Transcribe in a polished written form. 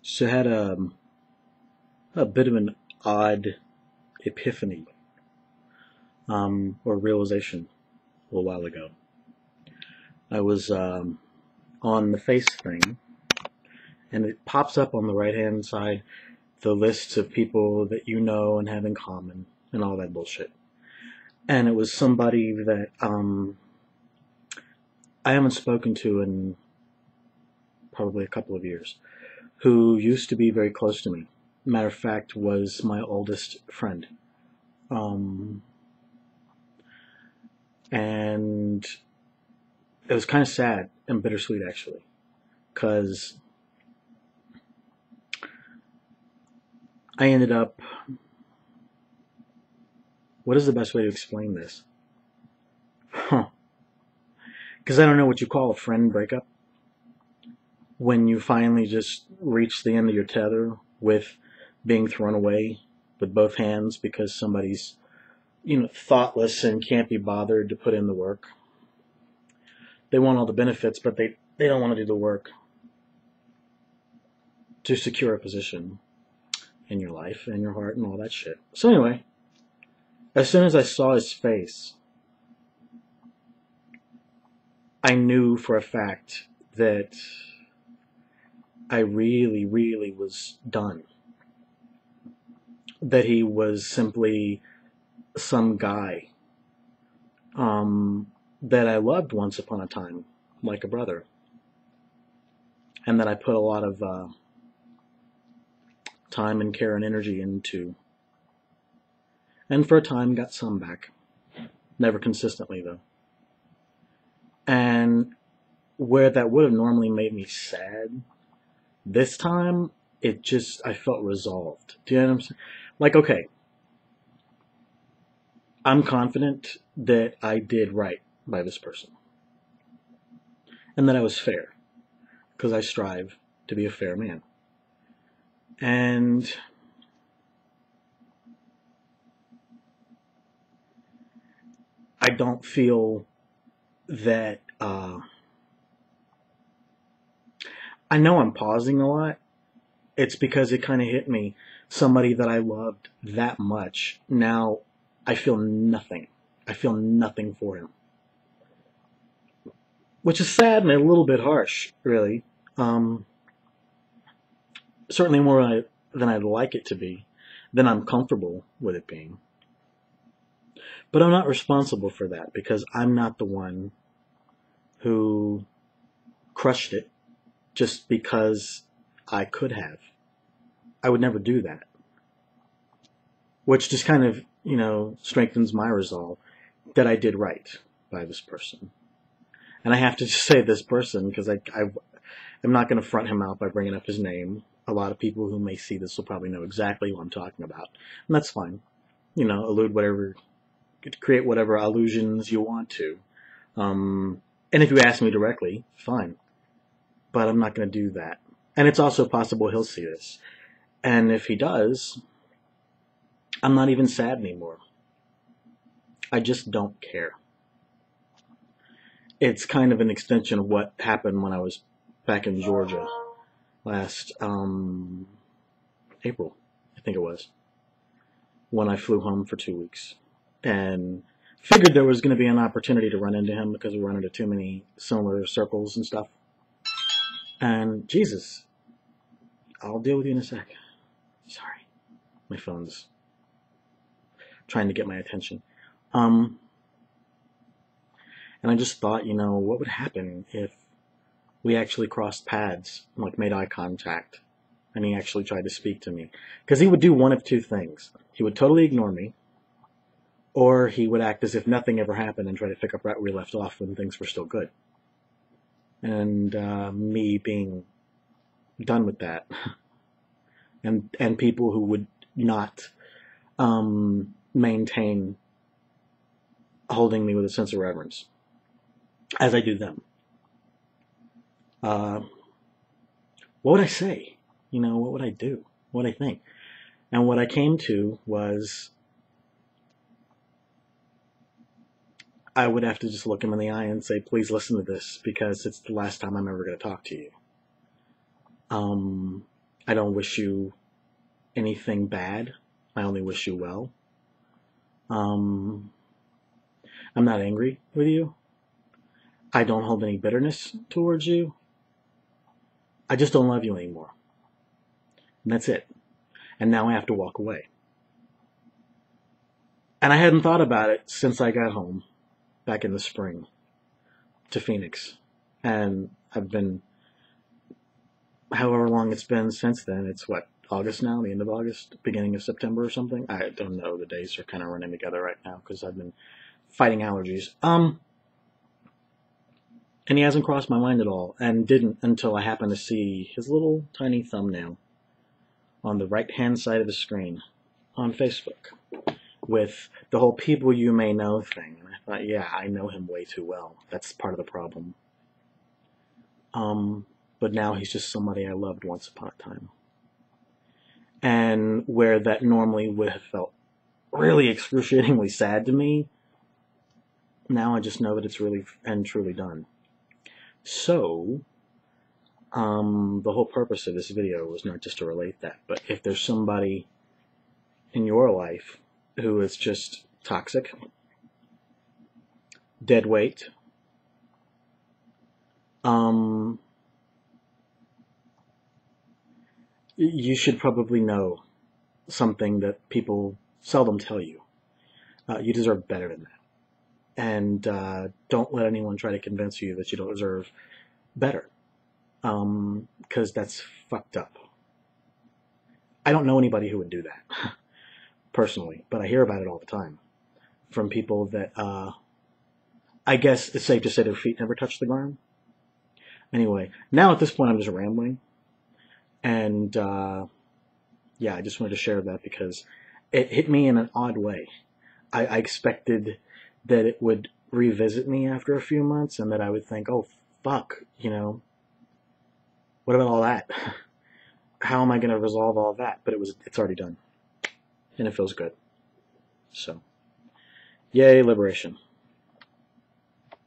So I had a bit of an odd epiphany, or realization a little while ago. I was on the face thing, and it pops up on the right hand side the lists of people that you know and have in common and all that bullshit. And it was somebody that I haven't spoken to in probably a couple of years, who used to be very close to me. Matter of fact, was my oldest friend. Um, and it was kind of sad and bittersweet, actually, because I ended up. What is the best way to explain this? Huh. Because I don't know what you call a friend breakup. When you finally just reach the end of your tether with being thrown away with both hands because somebody's, thoughtless and can't be bothered to put in the work. They want all the benefits, but they don't want to do the work to secure a position in your life and your heart and all that shit. So anyway, as soon as I saw his face, I knew for a fact that I really, really was done. That he was simply some guy that I loved once upon a time, like a brother, and that I put a lot of time and care and energy into, and for a time got some back. Never consistently, though. And where that would have normally made me sad, this time, I felt resolved. Do you know what I'm saying? Like, okay, I'm confident that I did right by this person. And that I was fair. Because I strive to be a fair man. And I don't feel that, I know I'm pausing a lot. It's because it kind of hit me. Somebody that I loved that much, now I feel nothing. I feel nothing for him. Which is sad and a little bit harsh, really. Um, Certainly more than I'd like it to be, than I'm comfortable with it being. But I'm not responsible for that because I'm not the one who crushed it just because I could have. I would never do that. Which just kind of, strengthens my resolve that I did right by this person. And I have to just say this person because I'm not going to front him out by bringing up his name. A lot of people who may see this will probably know exactly what I'm talking about. And that's fine. Create whatever allusions you want to. And if you ask me directly, fine. But I'm not going to do that. And it's also possible he'll see this. And if he does, I'm not even sad anymore. I just don't care. It's kind of an extension of what happened when I was back in Georgia last April, I think it was, when I flew home for 2 weeks. And figured there was going to be an opportunity to run into him because we run into too many similar circles and stuff. And Jesus, I'll deal with you in a sec. Sorry, my phone's trying to get my attention. And I just thought, what would happen if we actually crossed paths, like made eye contact, and he actually tried to speak to me? Because he would do one of two things. He would totally ignore me, or he would act as if nothing ever happened and try to pick up right where we left off when things were still good. And me being done with that, and people who would not maintain holding me with a sense of reverence, as I do them. What would I say? What would I do? What would I think? And what I came to was I would have to just look him in the eye and say, please listen to this because it's the last time I'm ever going to talk to you. I don't wish you anything bad. I only wish you well. I'm not angry with you. I don't hold any bitterness towards you. I just don't love you anymore. And that's it. And now I have to walk away. And I hadn't thought about it since I got home back in the spring to Phoenix. And I've been, however long it's been since then, it's what, August now, the end of August, beginning of September or something? I don't know. The days are kind of running together right now because I've been fighting allergies. And he hasn't crossed my mind at all, and didn't until I happened to see his little tiny thumbnail on the right-hand side of the screen on Facebook with the whole people you may know thing. And I thought, yeah, I know him way too well. That's part of the problem. But now he's just somebody I loved once upon a time. And where that normally would have felt really excruciatingly sad to me, now I just know that it's really and truly done. So, the whole purpose of this video was not just to relate that, but if there's somebody in your life who is just toxic, dead weight, you should probably know something that people seldom tell you. You deserve better than that. And don't let anyone try to convince you that you don't deserve better, because that's fucked up. I don't know anybody who would do that, personally, but I hear about it all the time from people that, I guess it's safe to say their feet never touch the ground. Anyway, now at this point I'm just rambling, and yeah, I just wanted to share that because it hit me in an odd way. I expected that it would revisit me after a few months and that I would think, oh, fuck, you know, what about all that? How am I going to resolve all that? But it's already done. And it feels good. So, yay, liberation.